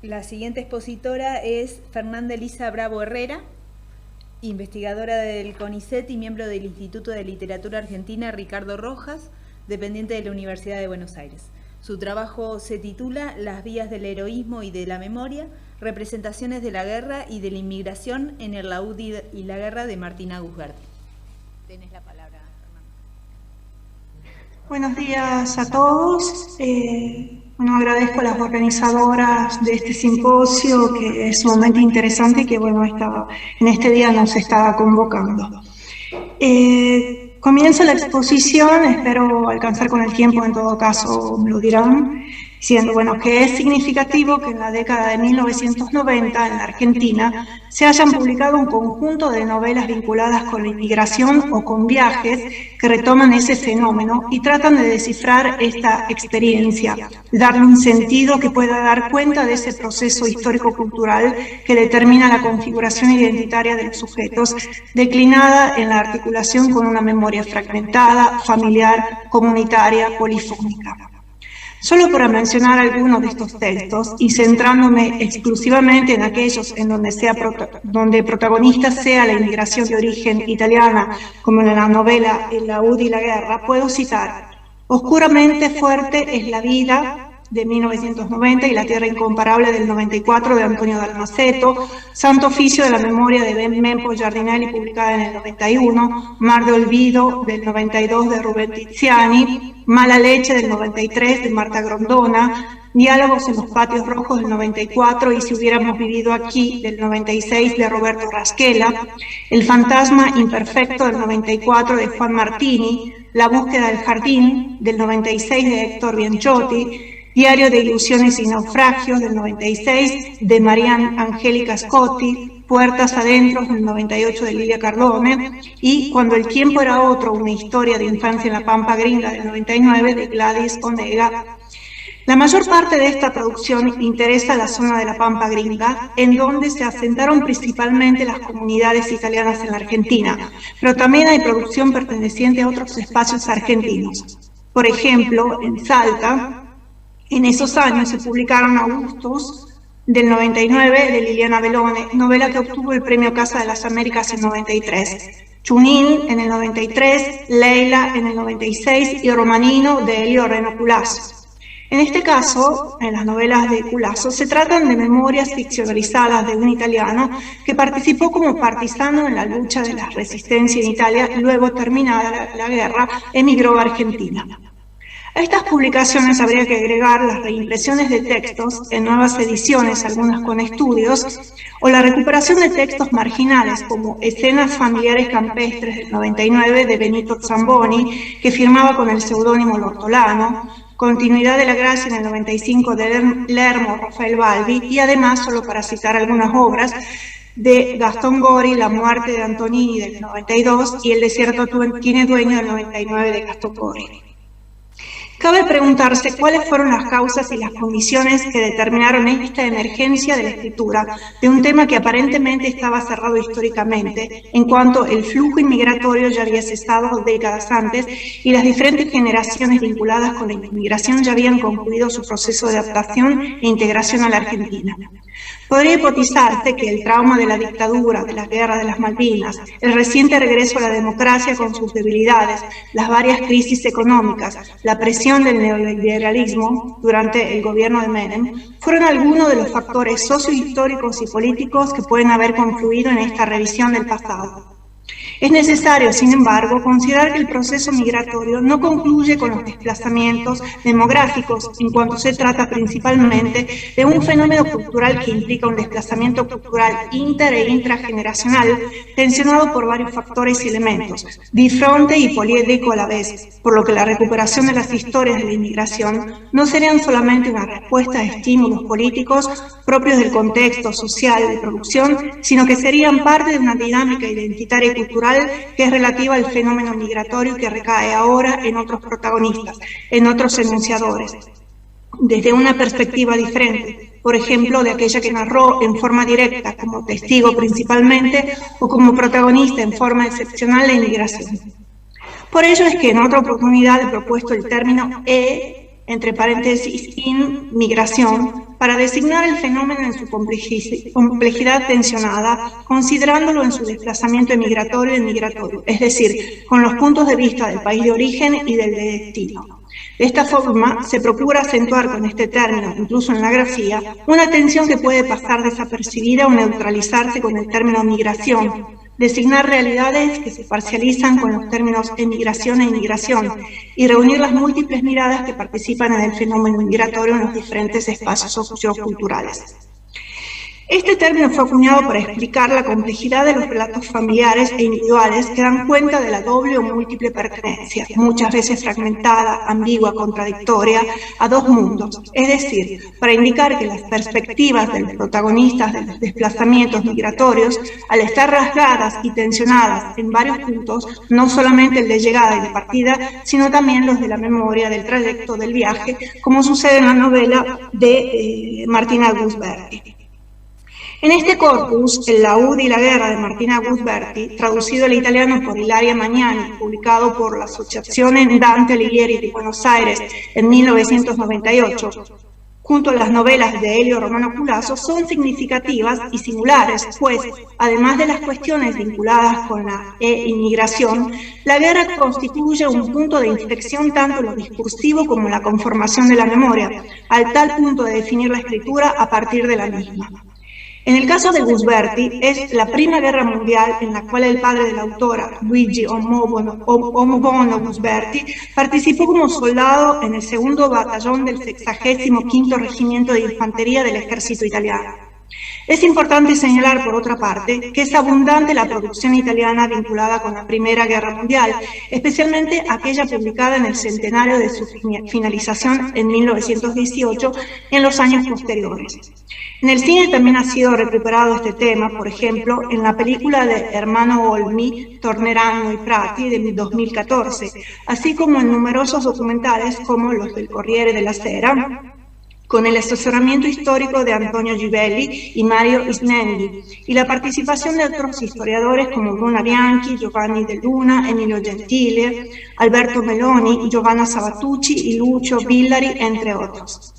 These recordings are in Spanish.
La siguiente expositora es Fernanda Elisa Bravo Herrera, investigadora del CONICET y miembro del Instituto de Literatura Argentina Ricardo Rojas, dependiente de la Universidad de Buenos Aires. Su trabajo se titula Las vías del heroísmo y de la memoria, representaciones de la guerra y de la inmigración en el laúd y la guerra, de Martina Gusberti. Tenés la palabra, Fernanda. Buenos días a todos. Agradezco a las organizadoras de este simposio, que es sumamente interesante y que en este día nos está convocando. Comienza la exposición, espero alcanzar con el tiempo, en todo caso me lo dirán, diciendo que es significativo que en la década de 1990 en la Argentina se hayan publicado un conjunto de novelas vinculadas con la inmigración o con viajes que retoman ese fenómeno y tratan de descifrar esta experiencia, darle un sentido que pueda dar cuenta de ese proceso histórico-cultural que determina la configuración identitaria de los sujetos, declinada en la articulación con una memoria fragmentada, familiar, comunitaria, polifónica. Solo para mencionar algunos de estos textos y centrándome exclusivamente en aquellos en donde protagonista sea la inmigración de origen italiana, como en la novela El laúd y la guerra, puedo citar: Oscuramente fuerte es la vida, de 1990, y La tierra incomparable, del 94, de Antonio Dalmaceto, Santo oficio de la memoria, de Mempo Giardinelli, publicada en el 91, Mar de olvido, del 92, de Rubén Tiziani, Mala leche, del 93, de Marta Grondona, Diálogos en los patios rojos, del 94, y Si hubiéramos vivido aquí, del 96, de Roberto Rasquela, El fantasma imperfecto, del 94, de Juan Martini, La búsqueda del jardín, del 96, de Héctor Bianchotti, Diario de ilusiones y naufragios, del 96, de Marian Angélica Scotti, Puertas adentro, del 98, de Lilia Cardone, y Cuando el tiempo era otro, una historia de infancia en la Pampa Gringa, del 99, de Gladys Onega. La mayor parte de esta producción interesa la zona de la Pampa Gringa, en donde se asentaron principalmente las comunidades italianas en la Argentina, pero también hay producción perteneciente a otros espacios argentinos. Por ejemplo, en Salta, en esos años se publicaron Augustus, del 99, de Liliana Bellone, novela que obtuvo el Premio Casa de las Américas en 93, Chunin en el 93, Leila en el 96 y Romanino, de Elio Reno Culasso. En este caso, en las novelas de Culasso, se tratan de memorias ficcionalizadas de un italiano que participó como partisano en la lucha de la resistencia en Italia. Luego, terminada la guerra, emigró a Argentina. A estas publicaciones habría que agregar las reimpresiones de textos en nuevas ediciones, algunas con estudios, o la recuperación de textos marginales, como Escenas familiares campestres, del 99, de Benito Zamboni, que firmaba con el seudónimo L'Ortolano, Continuidad de la gracia, en el 95, de Lermo Rafael Balbi, y además, solo para citar algunas obras, de Gastón Gori, La muerte de Antonini, del 92, y El desierto tiene dueño, del 99, de Gastón Gori. Cabe preguntarse cuáles fueron las causas y las condiciones que determinaron esta emergencia de la escritura de un tema que aparentemente estaba cerrado históricamente, en cuanto el flujo inmigratorio ya había cesado décadas antes y las diferentes generaciones vinculadas con la inmigración ya habían concluido su proceso de adaptación e integración a la Argentina. Podría hipotizarse que el trauma de la dictadura, de la guerra de las Malvinas, el reciente regreso a la democracia con sus debilidades, las varias crisis económicas, la presión del neoliberalismo durante el gobierno de Menem, fueron algunos de los factores sociohistóricos y políticos que pueden haber confluido en esta revisión del pasado. Es necesario, sin embargo, considerar que el proceso migratorio no concluye con los desplazamientos demográficos, en cuanto se trata principalmente de un fenómeno cultural que implica un desplazamiento cultural inter e intrageneracional, tensionado por varios factores y elementos, bifronte y poliédrico a la vez, por lo que la recuperación de las historias de la inmigración no serían solamente una respuesta a estímulos políticos propios del contexto social de producción, sino que serían parte de una dinámica identitaria y cultural que es relativa al fenómeno migratorio que recae ahora en otros protagonistas, en otros enunciadores, desde una perspectiva diferente, por ejemplo, de aquella que narró en forma directa, como testigo principalmente, o como protagonista en forma excepcional la inmigración. Por ello es que en otra oportunidad he propuesto el término entre paréntesis, inmigración, para designar el fenómeno en su complejidad tensionada, considerándolo en su desplazamiento emigratorio y migratorio, es decir, con los puntos de vista del país de origen y del de destino. De esta forma, se procura acentuar con este término, incluso en la grafía, una tensión que puede pasar desapercibida o neutralizarse con el término migración, designar realidades que se parcializan con los términos emigración e inmigración y reunir las múltiples miradas que participan en el fenómeno migratorio en los diferentes espacios socioculturales. Este término fue acuñado para explicar la complejidad de los relatos familiares e individuales que dan cuenta de la doble o múltiple pertenencia, muchas veces fragmentada, ambigua, contradictoria, a dos mundos, es decir, para indicar que las perspectivas de los protagonistas de los desplazamientos migratorios, al estar rasgadas y tensionadas en varios puntos, no solamente el de llegada y de partida, sino también los de la memoria del trayecto del viaje, como sucede en la novela de Martina Gusberti. En este corpus, El laúd y la guerra de Martina Gusberti, traducido al italiano por Ilaria Magnani, publicado por la Asociazione Dante Alighieri de Buenos Aires en 1998, junto a las novelas de Elio Romano Culazo, son significativas y singulares, pues, además de las cuestiones vinculadas con la inmigración, la guerra constituye un punto de inflexión tanto en lo discursivo como en la conformación de la memoria, al tal punto de definir la escritura a partir de la misma. En el caso de Gusberti, es la Prima Guerra Mundial en la cual el padre de la autora, Luigi Omobono Gusberti, participó como soldado en el segundo batallón del 65º Regimiento de Infantería del Ejército Italiano. Es importante señalar, por otra parte, que es abundante la producción italiana vinculada con la Primera Guerra Mundial, especialmente aquella publicada en el centenario de su finalización en 1918 y en los años posteriores. En el cine también ha sido recuperado este tema, por ejemplo, en la película de Ermanno Olmi, Torneranno i Prati, de 2014, así como en numerosos documentales como los del Corriere della Sera, con el asesoramiento histórico de Antonio Givelli y Mario Isnendi, y la participación de otros historiadores como Bruna Bianchi, Giovanni De Luna, Emilio Gentile, Alberto Meloni, Giovanna Sabatucci y Lucio Villari, entre otros.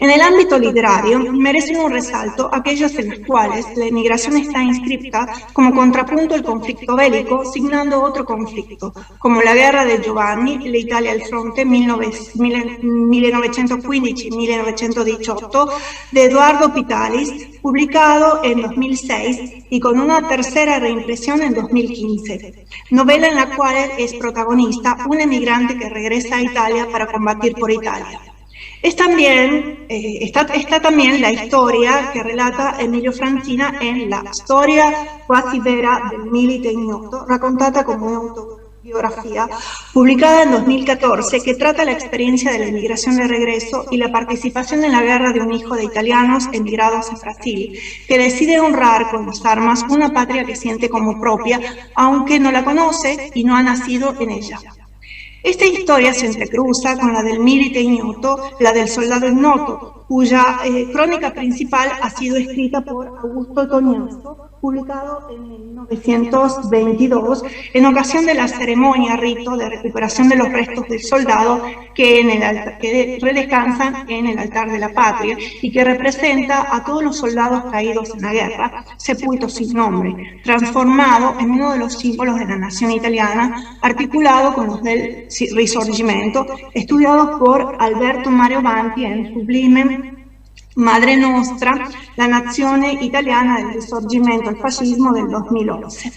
En el ámbito literario, merecen un resalto aquellos en los cuales la emigración está inscripta como contrapunto al conflicto bélico, signando otro conflicto, como la guerra de Giovanni, l'Italia al fronte 1915-1918, de Eduardo Pitalis, publicado en 2006 y con una tercera reimpresión en 2015, novela en la cual es protagonista un emigrante que regresa a Italia para combatir por Italia. Está también la historia que relata Emilio Francina en La storia quasi vera del milite ignoto, raccontata como una autobiografía, publicada en 2014, que trata la experiencia de la emigración de regreso y la participación en la guerra de un hijo de italianos emigrados a Brasil, que decide honrar con las armas una patria que siente como propia, aunque no la conoce y no ha nacido en ella. Esta historia se entrecruza con la del milite ignoto, la del soldado ignoto, cuya crónica principal ha sido escrita por Augusto Tognazzo, publicado en 1922, en ocasión de la ceremonia rito de recuperación de los restos del soldado que redescansan en el altar de la patria y que representa a todos los soldados caídos en la guerra, sepultos sin nombre, transformado en uno de los símbolos de la nación italiana, articulado con los del Risorgimento, estudiados por Alberto Mario Banti en Sublime Madre Nostra, la nazione italiana del Risorgimento al fascismo del 2011.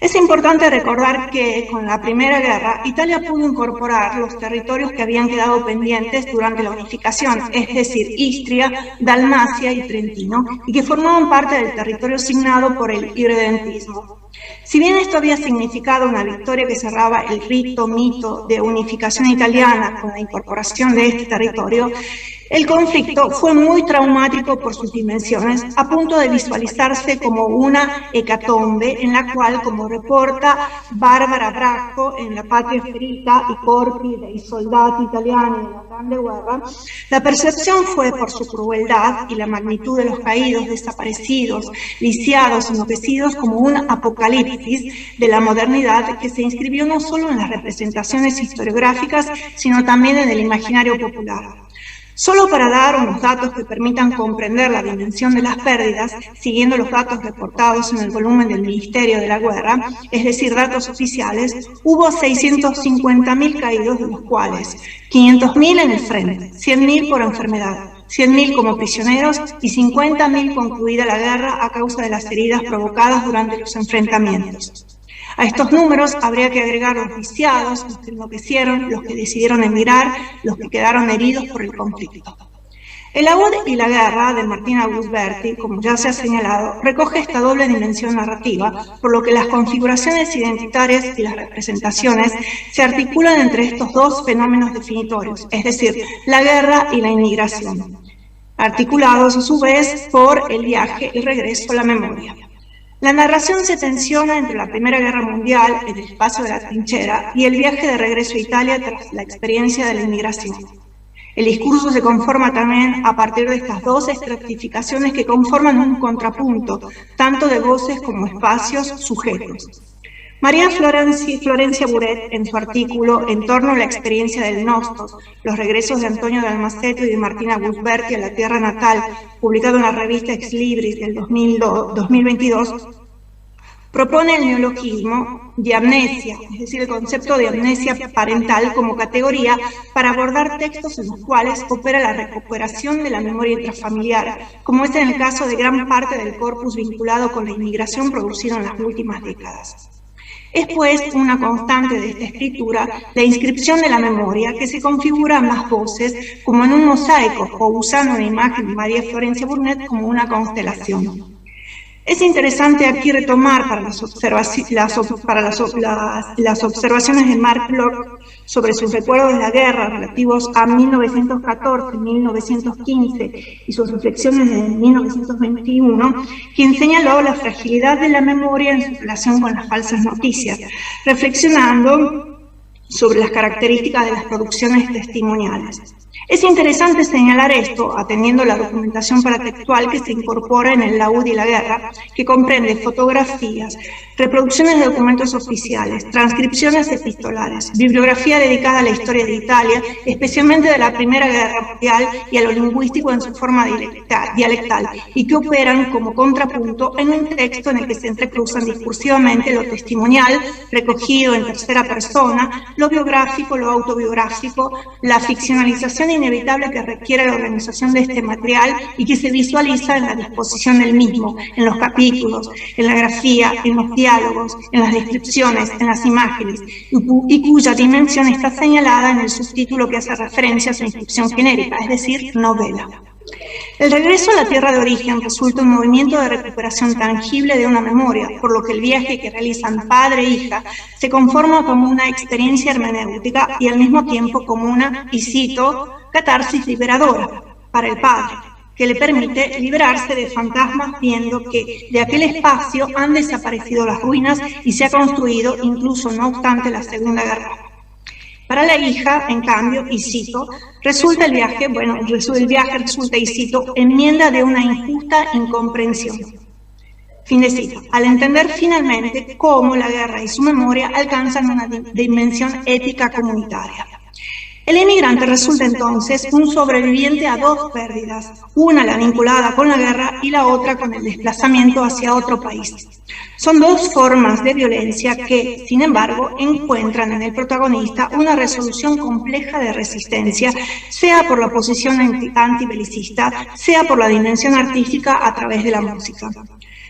Es importante recordar que con la Primera Guerra, Italia pudo incorporar los territorios que habían quedado pendientes durante la unificación, es decir, Istria, Dalmacia y Trentino, y que formaban parte del territorio asignado por el irredentismo. Si bien esto había significado una victoria que cerraba el mito de unificación italiana con la incorporación de este territorio, el conflicto fue muy traumático por sus dimensiones, a punto de visualizarse como una hecatombe en la cual, como reporta Barbara Bracco en La patria ferita, i corpi dei soldati italiani nella Grande Guerra, la percepción fue por su crueldad y la magnitud de los caídos, desaparecidos, lisiados, enloquecidos, como un apocalipsis apocalipsis de la modernidad que se inscribió no solo en las representaciones historiográficas, sino también en el imaginario popular. Solo para dar unos datos que permitan comprender la dimensión de las pérdidas, siguiendo los datos reportados en el volumen del Ministerio de la Guerra, es decir, datos oficiales, hubo 650.000 caídos, de los cuales 500.000 en el frente, 100.000 por enfermedad, 100.000 como prisioneros y 50.000 concluida la guerra a causa de las heridas provocadas durante los enfrentamientos. A estos números habría que agregar los viciados, los que enloquecieron, los que decidieron emigrar, los que quedaron heridos por el conflicto. El laúd y la guerra de Martín August Berti, como ya se ha señalado, recoge esta doble dimensión narrativa, por lo que las configuraciones identitarias y las representaciones se articulan entre estos dos fenómenos definitorios, es decir, la guerra y la inmigración, articulados a su vez por el viaje y regreso a la memoria. La narración se tensiona entre la Primera Guerra Mundial, el espacio de la trinchera, y el viaje de regreso a Italia tras la experiencia de la inmigración. El discurso se conforma también a partir de estas dos estratificaciones que conforman un contrapunto, tanto de voces como espacios sujetos. María Florencia Buret, en su artículo En torno a la experiencia del Nostos, los regresos de Antonio de Almaceto y de Martín August Berti a la tierra natal, publicado en la revista Ex Libris del 2022, propone el neologismo de amnesia, es decir, el concepto de amnesia parental como categoría para abordar textos en los cuales opera la recuperación de la memoria intrafamiliar, como es en el caso de gran parte del corpus vinculado con la inmigración producido en las últimas décadas. Es pues una constante de esta escritura la inscripción de la memoria que se configura a más voces como en un mosaico o usando una imagen de María Florencia Burnet como una constelación. Es interesante aquí retomar para las observaciones de Mark Bloch sobre sus recuerdos de la guerra relativos a 1914-1915 y sus reflexiones de 1921, quien señaló la fragilidad de la memoria en su relación con las falsas noticias, reflexionando sobre las características de las producciones testimoniales. Es interesante señalar esto, atendiendo la documentación paratextual que se incorpora en el laúd y la guerra, que comprende fotografías, reproducciones de documentos oficiales, transcripciones epistolares, bibliografía dedicada a la historia de Italia, especialmente de la Primera Guerra Mundial y a lo lingüístico en su forma dialectal, y que operan como contrapunto en un texto en el que se entrecruzan discursivamente lo testimonial, recogido en tercera persona, lo biográfico, lo autobiográfico, la ficcionalización inevitable que requiere la organización de este material y que se visualiza en la disposición del mismo, en los capítulos, en la grafía, en los diálogos, en las descripciones, en las imágenes, y cuya dimensión está señalada en el subtítulo que hace referencia a su inscripción genérica, es decir, novela. El regreso a la tierra de origen resulta un movimiento de recuperación tangible de una memoria, por lo que el viaje que realizan padre e hija se conforma como una experiencia hermenéutica y al mismo tiempo como una, y cito, catarsis liberadora para el padre, que le permite liberarse de fantasmas viendo que de aquel espacio han desaparecido las ruinas y se ha construido, incluso no obstante la Segunda Guerra. Para la hija, en cambio, y cito, el viaje resulta, y cito, enmienda de una injusta incomprensión. Fin de cita. Al entender finalmente cómo la guerra y su memoria alcanzan una dimensión ética comunitaria. El inmigrante resulta entonces un sobreviviente a dos pérdidas, una la vinculada con la guerra y la otra con el desplazamiento hacia otro país. Son dos formas de violencia que, sin embargo, encuentran en el protagonista una resolución compleja de resistencia, sea por la posición antibelicista, sea por la dimensión artística a través de la música.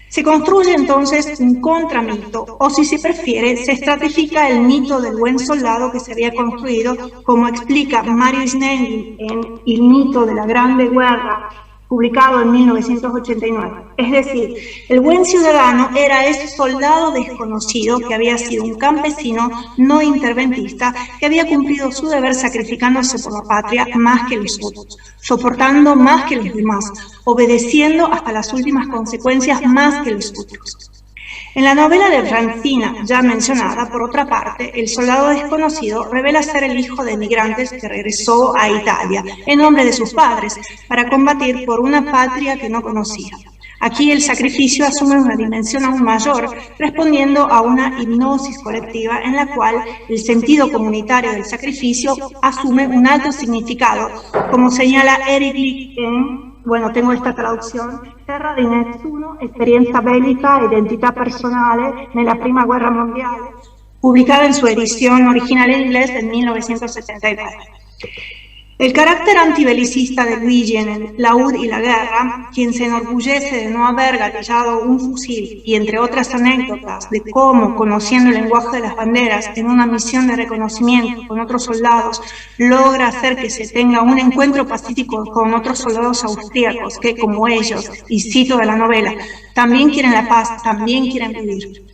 Se construye entonces un contramito, o si se prefiere, se estratifica el mito del buen soldado que se había construido, como explica Mario Isnelli en El mito de la Grande Guerra, publicado en 1989. Es decir, el buen ciudadano era ese soldado desconocido que había sido un campesino no interventista, que había cumplido su deber sacrificándose por la patria más que los otros, soportando más que los demás, obedeciendo hasta las últimas consecuencias más que los otros. En la novela de Francina, ya mencionada, por otra parte, el soldado desconocido revela ser el hijo de emigrantes que regresó a Italia, en nombre de sus padres, para combatir por una patria que no conocía. Aquí el sacrificio asume una dimensión aún mayor, respondiendo a una hipnosis colectiva en la cual el sentido comunitario del sacrificio asume un alto significado, como señala Eric Lick en, bueno, tengo esta traduzione, Terra di Nessuno, esperienza bellica, identità personale nella Prima Guerra Mondiale, publicada en su edición original en inglés en 1979. El carácter antibelicista de Luigi en el Laúd y la guerra, quien se enorgullece de no haber gatillado un fusil, y entre otras anécdotas de cómo, conociendo el lenguaje de las banderas en una misión de reconocimiento con otros soldados, logra hacer que se tenga un encuentro pacífico con otros soldados austríacos que, como ellos, y cito de la novela, también quieren la paz, también quieren vivir.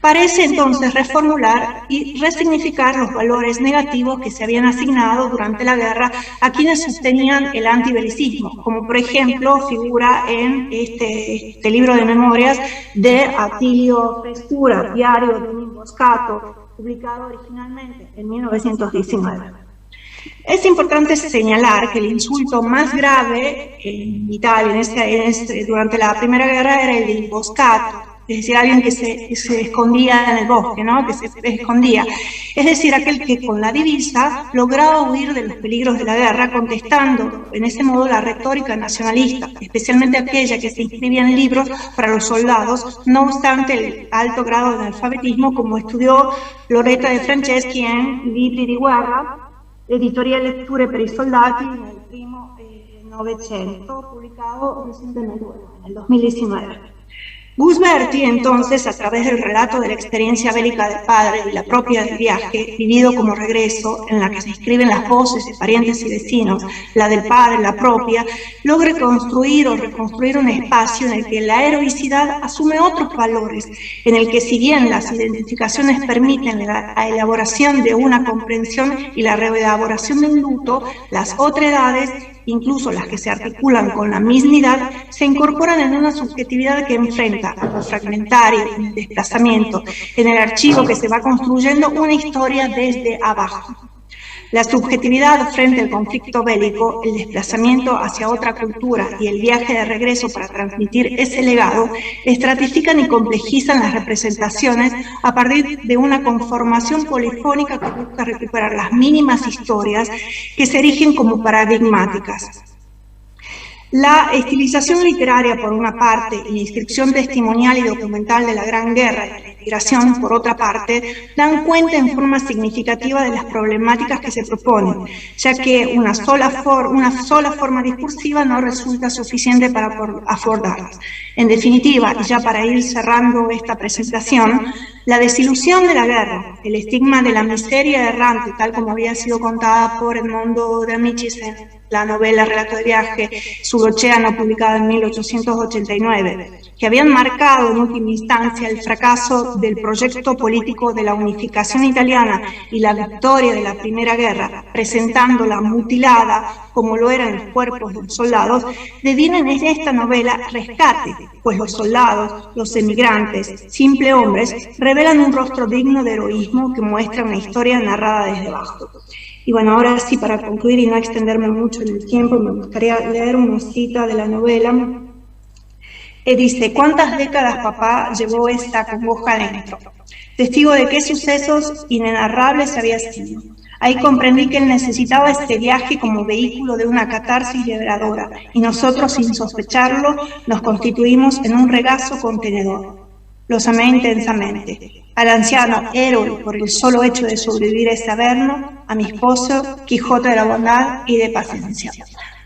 Parece entonces reformular y resignificar los valores negativos que se habían asignado durante la guerra a quienes sostenían el antibelicismo, como por ejemplo figura en este libro de memorias de Attilio Festura, Diario de un imboscato, publicado originalmente en 1919. Es importante señalar que el insulto más grave en Italia durante la Primera Guerra era el de imboscato, es decir, alguien que se escondía en el bosque, ¿no? Que se escondía. Es decir, aquel que con la divisa lograba huir de los peligros de la guerra, contestando en ese modo la retórica nacionalista, especialmente aquella que se inscribía en libros para los soldados, no obstante el alto grado de analfabetismo, como estudió Loretta De Franceschi en Libri di guerra, Editoria Letture per i Soldati, nel primo Novecento, publicado recientemente, en el 2019. Busberti, entonces, a través del relato de la experiencia bélica del padre y la propia del viaje, vivido como regreso, en la que se inscriben las voces de parientes y vecinos, la del padre, la propia, logra construir o reconstruir un espacio en el que la heroicidad asume otros valores, en el que si bien las identificaciones permiten la elaboración de una comprensión y la reelaboración de un luto, las otredades, incluso las que se articulan con la mismidad, se incorporan en una subjetividad que enfrenta a lo fragmentario, en el desplazamiento, en el archivo que se va construyendo una historia desde abajo. La subjetividad frente al conflicto bélico, el desplazamiento hacia otra cultura y el viaje de regreso para transmitir ese legado, estratifican y complejizan las representaciones a partir de una conformación polifónica que busca recuperar las mínimas historias que se erigen como paradigmáticas. La estilización literaria, por una parte, y la inscripción testimonial y documental de la Gran Guerra y la inmigración, por otra parte, dan cuenta en forma significativa de las problemáticas que se proponen, ya que una sola forma discursiva no resulta suficiente para abordarlas. En definitiva, y ya para ir cerrando esta presentación, la desilusión de la guerra, el estigma de la miseria errante, tal como había sido contada por Edmondo de Amicis en la novela Relato de viaje, Sull'Oceano, publicada en 1889, que habían marcado en última instancia el fracaso del proyecto político de la unificación italiana y la victoria de la Primera Guerra, presentándola mutilada como lo eran los cuerpos de los soldados, devienen en esta novela rescate, pues los soldados, los emigrantes, simples hombres, revelan un rostro digno de heroísmo que muestra una historia narrada desde abajo. Y bueno, ahora sí, para concluir y no extenderme mucho en el tiempo, me gustaría leer una cita de la novela. Dice: ¿cuántas décadas papá llevó esta congoja dentro? Testigo de qué sucesos inenarrables había sido. Ahí comprendí que él necesitaba este viaje como vehículo de una catarsis liberadora, y nosotros, sin sospecharlo, nos constituimos en un regazo contenedor. Los amé intensamente. Al anciano héroe por el solo hecho de sobrevivir a ese averno, a mi esposo, Quijote de la bondad y de paciencia.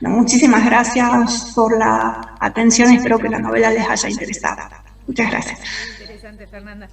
Bueno, muchísimas gracias por la atención, espero que la novela les haya interesado. Muchas gracias. Interesante, Fernanda.